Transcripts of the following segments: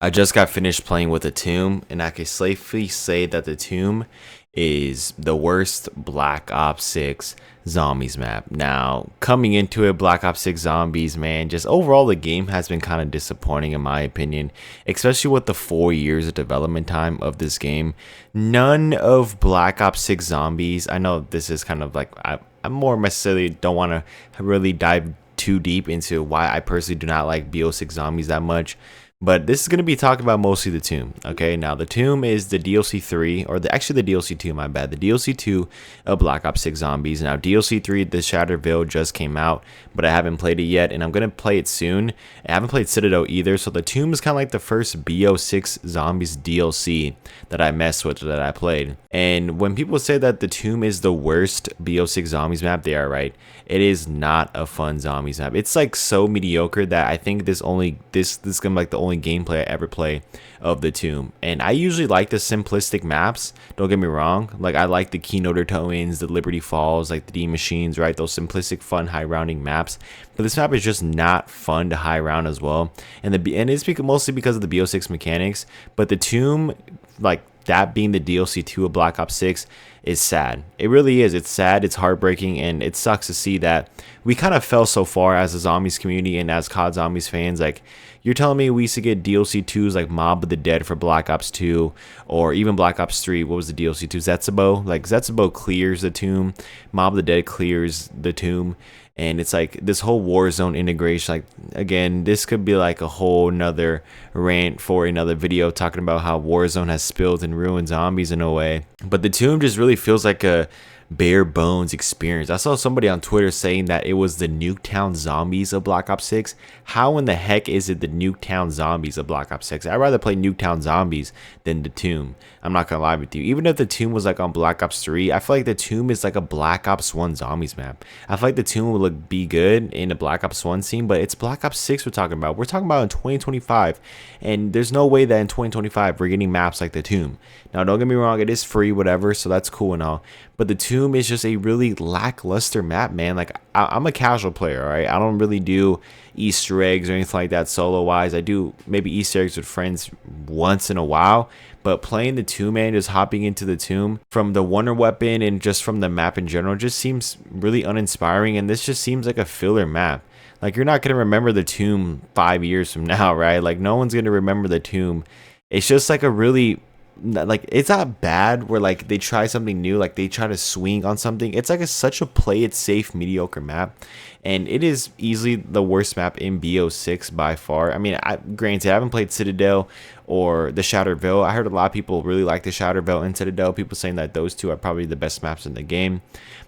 I just got finished playing with the Tomb, and I can safely say that the Tomb is the worst Black Ops 6 Zombies map. Now, coming into it, Black Ops 6 Zombies, man, just overall the game has been kind of disappointing in my opinion, especially with the 4 years of development time of this game. None of Black Ops 6 Zombies, I know this is kind of like, I more necessarily don't want to really dive too deep into why I personally do not like BO6 Zombies that much. But this is going to be talking about mostly the Tomb. Okay, now the Tomb is the DLC 3, or actually the DLC 2, my bad. The DLC 2 of Black Ops 6 Zombies. Now, DLC 3, the Shattered Veil just came out, but I haven't played it yet, and I'm going to play it soon. I haven't played Citadel either, so the Tomb is kind of like the first BO6 Zombies DLC that I messed with, that I played. And when people say that the Tomb is the worst BO6 Zombies map, they are right. It is not a fun Zombies map. It's like so mediocre that I think this is gonna be like the only gameplay I ever play of the Tomb. And I usually like the simplistic maps, don't get me wrong. Like, I like the Keynoter Towings, the Liberty Falls, like the D Machines, right? Those simplistic, fun, high rounding maps. But this map is just not fun to high round as well. And it's mostly because of the BO6 mechanics. But the Tomb, like that being the DLC 2 of Black Ops 6, is sad. It really is. It's sad, it's heartbreaking, and it sucks to see that we kind of fell so far as a Zombies community and as COD Zombies fans. Like, you're telling me we used to get DLC 2s like Mob of the Dead for Black Ops 2, or even Black Ops 3. What was the DLC 2? Zetsubo? Like, Zetsubo clears the Tomb, Mob of the Dead clears the Tomb. And it's like this whole Warzone integration. Like, again, this could be like a whole nother rant for another video talking about how Warzone has spilled and ruined zombies in a way. But the Tomb just really feels like a bare bones experience. I saw somebody on Twitter saying that it was the Nuketown Zombies of Black Ops 6. How in the heck is it the Nuketown Zombies of Black Ops 6? I'd rather play Nuketown Zombies than the Tomb. I'm not gonna lie with you. Even if the Tomb was like on Black Ops 3, I feel like the Tomb is like a Black Ops 1 Zombies map. I feel like the Tomb would be good in a Black Ops 1 scene, but it's Black Ops 6 we're talking about. We're talking about in 2025, and there's no way that in 2025 we're getting maps like the Tomb. Now, don't get me wrong, it is free, whatever, so that's cool and all. But the Tomb is just a really lackluster map, man. Like, I'm a casual player, all right? I don't really do Easter eggs or anything like that solo-wise. I do maybe Easter eggs with friends once in a while. But playing the Tomb, man, just hopping into the Tomb from the Wonder Weapon and just from the map in general just seems really uninspiring. And this just seems like a filler map. Like, you're not going to remember the Tomb 5 years from now, right? Like, no one's going to remember the Tomb. It's just like a really, like, it's not bad where like they try something new, like they try to swing on something. It's like such a play it safe mediocre map, and it is easily the worst map in BO6 by far. I mean, granted, I haven't played Citadel or the Shattered Veil. I heard a lot of people really like the Shattered Veil and Citadel, people saying that those two are probably the best maps in the game.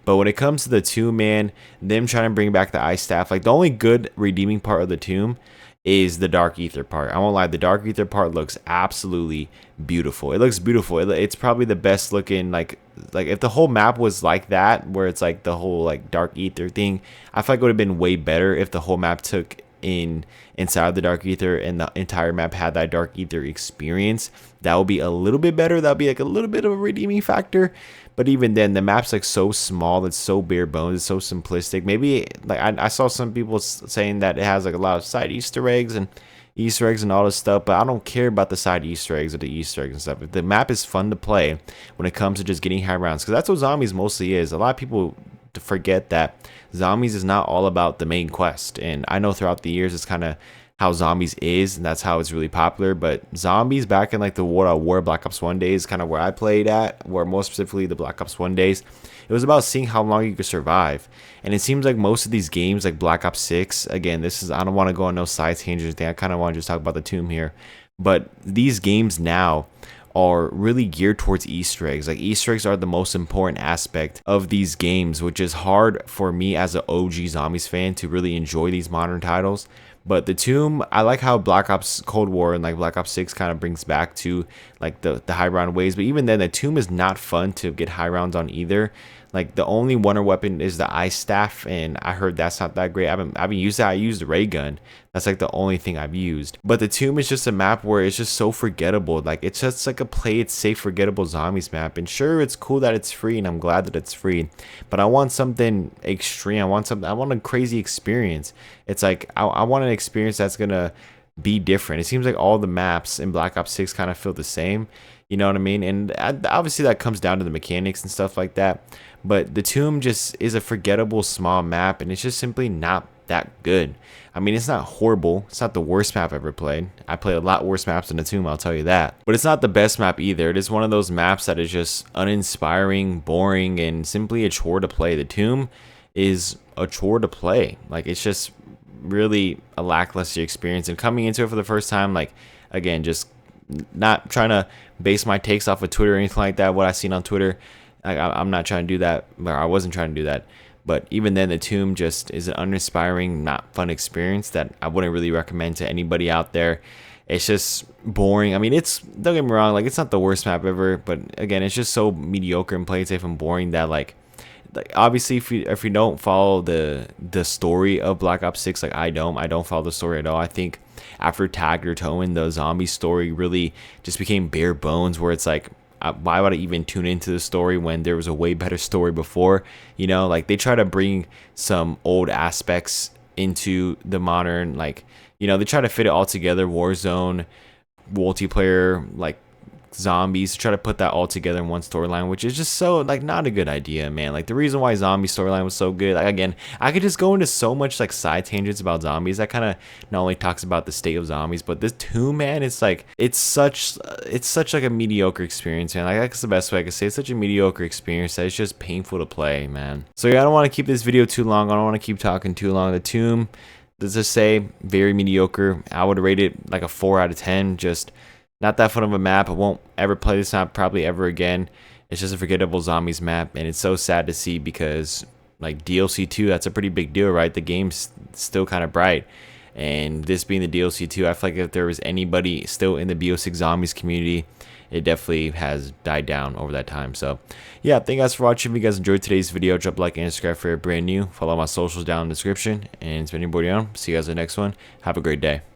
But when it comes to the Tomb, man, them trying to bring back the Ice Staff, like the only good redeeming part of the Tomb is the Dark Ether part. I won't lie, the Dark Ether part looks absolutely beautiful. It looks beautiful. It's probably the best looking, like if the whole map was like that, where it's like the whole like Dark Ether thing, I feel like it would have been way better if the whole map took inside the Dark Ether and the entire map had that Dark Ether experience. That would be a little bit better. That would be like a little bit of a redeeming factor. But even then, the map's like so small, it's so bare bones, it's so simplistic. Maybe like I saw some people saying that it has like a lot of side Easter eggs and all this stuff, but I don't care about the side Easter eggs or the Easter eggs and stuff. If the map is fun to play when it comes to just getting high rounds, because that's what Zombies mostly is. A lot of people forget that Zombies is not all about the main quest, and I know throughout the years it's kind of how Zombies is, and that's how it's really popular. But Zombies back in like the World at War Black Ops 1 days, kind of where I played at, where more specifically the Black Ops 1 days, it was about seeing how long you could survive. And it seems like most of these games, like Black Ops 6, again, this is, I don't want to go on no side tangents thing, I kind of want to just talk about the Tomb here, but these games now are really geared towards Easter eggs. Like, Easter eggs are the most important aspect of these games, which is hard for me as an OG Zombies fan to really enjoy these modern titles. But the Tomb, I like how Black Ops Cold War and like Black Ops 6 kind of brings back to like the high round ways. But even then, the Tomb is not fun to get high rounds on either. Like, the only wonder weapon is the Ice Staff, and I heard that's not that great. I haven't used that. I used the Ray Gun. That's like the only thing I've used. But the Tomb is just a map where it's just so forgettable. Like, it's just like a play it safe, forgettable Zombies map. And sure, it's cool that it's free, and I'm glad that it's free. But I want something extreme. I want a crazy experience. It's like I want an experience that's gonna be different. It seems like all the maps in Black Ops 6 kind of feel the same. You know what I mean? And obviously that comes down to the mechanics and stuff like that. But the Tomb just is a forgettable small map, and it's just simply not that good. I mean, it's not horrible. It's not the worst map I've ever played. I played a lot worse maps than the Tomb, I'll tell you that. But it's not the best map either. It is one of those maps that is just uninspiring, boring, and simply a chore to play. The Tomb is a chore to play. Like, it's just really a lackluster experience. And coming into it for the first time, like, again, just not trying to base my takes off of Twitter or anything like that, what I've seen on Twitter. I'm not trying to do that, or I wasn't trying to do that. But even then, the Tomb just is an uninspiring, not fun experience that I wouldn't really recommend to anybody out there. It's just boring. I mean, don't get me wrong, like, it's not the worst map ever, but again, it's just so mediocre and play safe and boring that like obviously if you don't follow the story of Black Ops 6, like I don't follow the story at all. I think after Tagged or Towing, the zombie story really just became bare bones, where it's like, why would I even tune into the story when there was a way better story before? You know, like, they try to bring some old aspects into the modern, like, you know, they try to fit it all together. Warzone, multiplayer, like zombies, to try to put that all together in one storyline, which is just so, like, not a good idea, man. Like, the reason why zombie storyline was so good, like, again, I could just go into so much like side tangents about zombies. That kind of not only talks about the state of zombies, but this Tomb, man, it's like, it's such like a mediocre experience, man. Like, that's the best way I could say. It's such a mediocre experience that it's just painful to play, man. So yeah, I don't want to keep this video too long. I don't want to keep talking too long. The Tomb, let's just say, very mediocre. I would rate it like a 4 out of 10. Just not that fun of a map. I won't ever play this map probably ever again. It's just a forgettable zombies map, and it's so sad to see, because like DLC 2, that's a pretty big deal, right? The game's still kind of bright, and this being the DLC 2, I feel like if there was anybody still in the BO6 zombies community, it definitely has died down over that time. So yeah, thank you guys for watching. If you guys enjoyed today's video, drop a like and subscribe if you're brand new. Follow my socials down in the description, and it's been your boy Leon. See you guys in the next one. Have a great day.